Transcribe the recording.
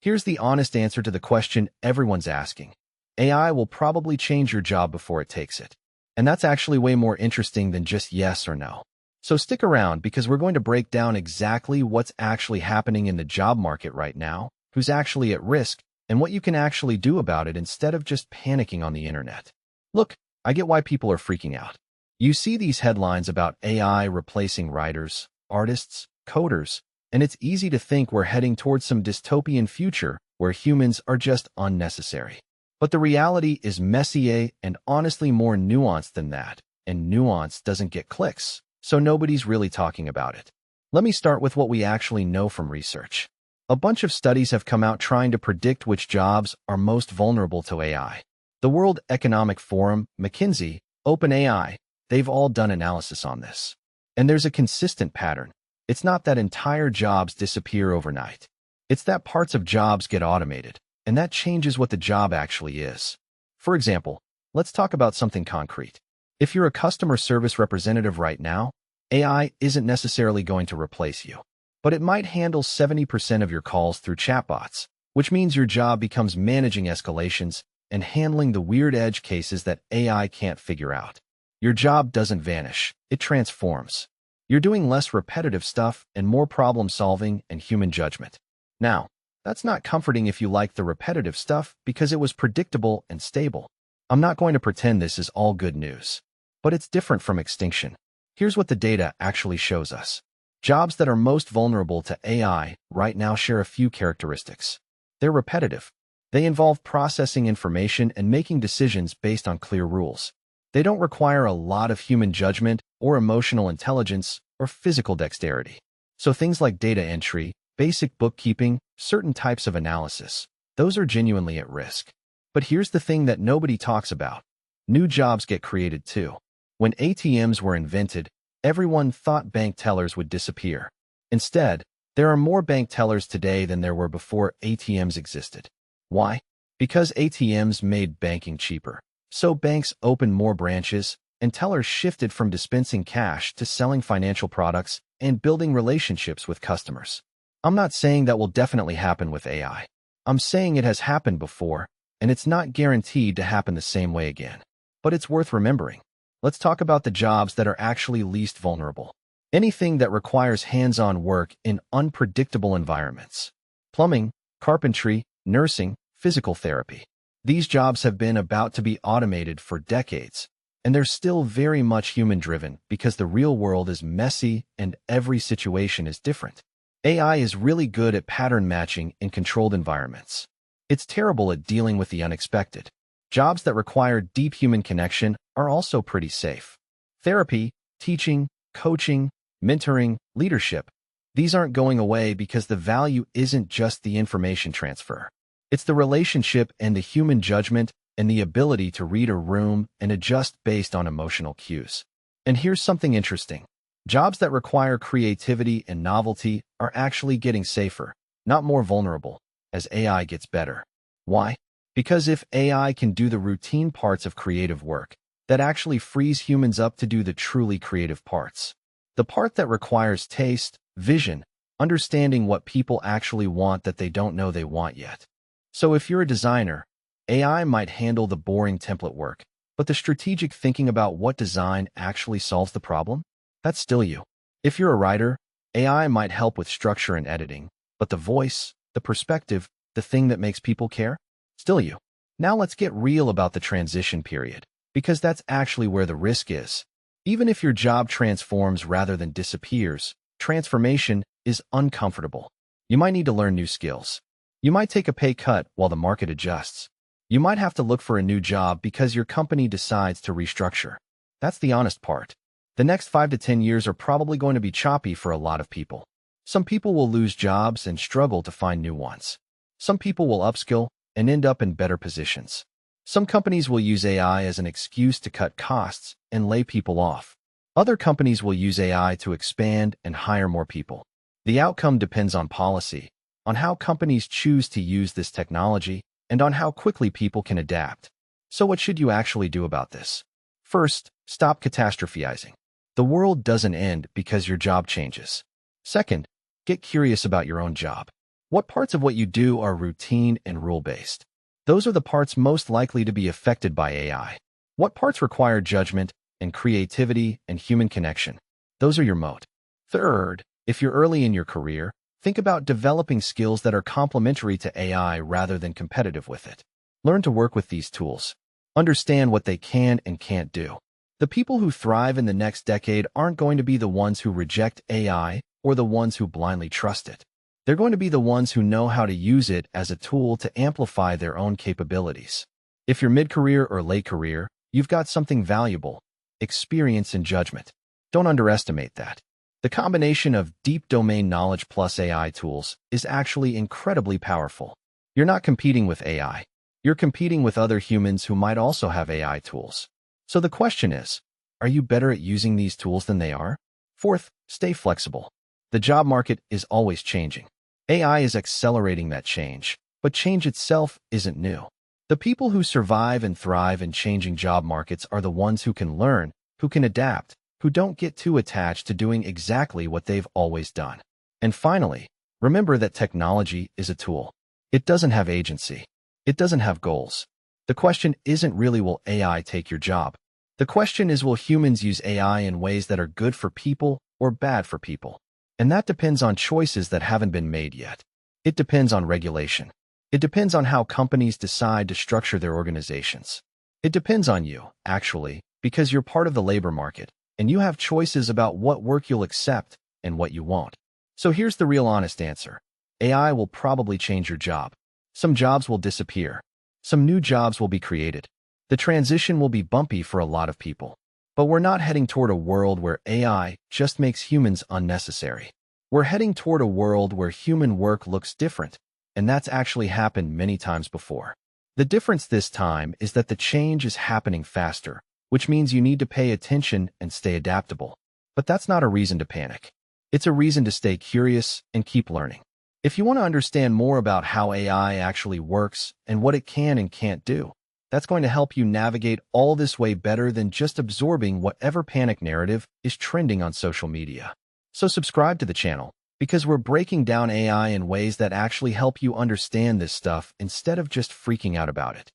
Here's the honest answer to the question everyone's asking. AI will probably change your job before it takes it. And that's actually way more interesting than just yes or no. So stick around because we're going to break down exactly what's actually happening in the job market right now, who's actually at risk, and what you can actually do about it instead of just panicking on the internet. Look, I get why people are freaking out. You see these headlines about AI replacing writers, artists, coders, and it's easy to think we're heading towards some dystopian future where humans are just unnecessary. But the reality is messier and honestly more nuanced than that, and nuance doesn't get clicks, so nobody's really talking about it. Let me start with what we actually know from research. A bunch of studies have come out trying to predict which jobs are most vulnerable to AI. The World Economic Forum, McKinsey, OpenAI, they've all done analysis on this. And there's a consistent pattern. It's not that entire jobs disappear overnight. It's that parts of jobs get automated, and that changes what the job actually is. For example, let's talk about something concrete. If you're a customer service representative right now, AI isn't necessarily going to replace you. But it might handle 70% of your calls through chatbots, which means your job becomes managing escalations and handling the weird edge cases that AI can't figure out. Your job doesn't vanish, it transforms. You're doing less repetitive stuff and more problem-solving and human judgment. Now, that's not comforting if you like the repetitive stuff because it was predictable and stable. I'm not going to pretend this is all good news. But it's different from extinction. Here's what the data actually shows us. Jobs that are most vulnerable to AI right now share a few characteristics. They're repetitive. They involve processing information and making decisions based on clear rules. They don't require a lot of human judgment or emotional intelligence or physical dexterity. So things like data entry, basic bookkeeping, certain types of analysis, those are genuinely at risk. But here's the thing that nobody talks about. New jobs get created too. When ATMs were invented, everyone thought bank tellers would disappear. Instead, there are more bank tellers today than there were before ATMs existed. Why? Because ATMs made banking cheaper. So banks opened more branches, and tellers shifted from dispensing cash to selling financial products and building relationships with customers. I'm not saying that will definitely happen with AI. I'm saying it has happened before, and it's not guaranteed to happen the same way again. But it's worth remembering. Let's talk about the jobs that are actually least vulnerable. Anything that requires hands-on work in unpredictable environments. Plumbing, carpentry, nursing, physical therapy. These jobs have been about to be automated for decades, and they're still very much human-driven because the real world is messy and every situation is different. AI is really good at pattern matching in controlled environments. It's terrible at dealing with the unexpected. Jobs that require deep human connection are also pretty safe. Therapy, teaching, coaching, mentoring, leadership. These aren't going away because the value isn't just the information transfer. It's the relationship and the human judgment and the ability to read a room and adjust based on emotional cues. And here's something interesting. Jobs that require creativity and novelty are actually getting safer, not more vulnerable, as AI gets better. Why? Because if AI can do the routine parts of creative work, that actually frees humans up to do the truly creative parts. The part that requires taste, vision, understanding what people actually want that they don't know they want yet. So if you're a designer, AI might handle the boring template work, but the strategic thinking about what design actually solves the problem, that's still you. If you're a writer, AI might help with structure and editing, but the voice, the perspective, the thing that makes people care, still you. Now let's get real about the transition period, because that's actually where the risk is. Even if your job transforms rather than disappears, transformation is uncomfortable. You might need to learn new skills. You might take a pay cut while the market adjusts. You might have to look for a new job because your company decides to restructure. That's the honest part. The next 5 to 10 years are probably going to be choppy for a lot of people. Some people will lose jobs and struggle to find new ones. Some people will upskill and end up in better positions. Some companies will use AI as an excuse to cut costs and lay people off. Other companies will use AI to expand and hire more people. The outcome depends on policy, on how companies choose to use this technology, and on how quickly people can adapt. So what should you actually do about this? First, stop catastrophizing. The world doesn't end because your job changes. Second, get curious about your own job. What parts of what you do are routine and rule-based? Those are the parts most likely to be affected by AI. What parts require judgment and creativity and human connection? Those are your moat. Third, if you're early in your career, think about developing skills that are complementary to AI rather than competitive with it. Learn to work with these tools. Understand what they can and can't do. The people who thrive in the next decade aren't going to be the ones who reject AI or the ones who blindly trust it. They're going to be the ones who know how to use it as a tool to amplify their own capabilities. If you're mid-career or late career, you've got something valuable: experience and judgment. Don't underestimate that. The combination of deep domain knowledge plus AI tools is actually incredibly powerful. You're not competing with AI. You're competing with other humans who might also have AI tools. So the question is, are you better at using these tools than they are? Fourth, stay flexible. The job market is always changing. AI is accelerating that change, but change itself isn't new. The people who survive and thrive in changing job markets are the ones who can learn, who can adapt, who don't get too attached to doing exactly what they've always done. And finally, remember that technology is a tool. It doesn't have agency. It doesn't have goals. The question isn't really, will AI take your job? The question is, will humans use AI in ways that are good for people or bad for people? And that depends on choices that haven't been made yet. It depends on regulation. It depends on how companies decide to structure their organizations. It depends on you, actually, because you're part of the labor market, and you have choices about what work you'll accept and what you won't. So here's the real honest answer. AI will probably change your job. Some jobs will disappear. Some new jobs will be created. The transition will be bumpy for a lot of people. But we're not heading toward a world where AI just makes humans unnecessary. We're heading toward a world where human work looks different, and that's actually happened many times before. The difference this time is that the change is happening faster, which means you need to pay attention and stay adaptable. But that's not a reason to panic. It's a reason to stay curious and keep learning. If you want to understand more about how AI actually works and what it can and can't do, that's going to help you navigate all this way better than just absorbing whatever panic narrative is trending on social media. So subscribe to the channel, because we're breaking down AI in ways that actually help you understand this stuff instead of just freaking out about it.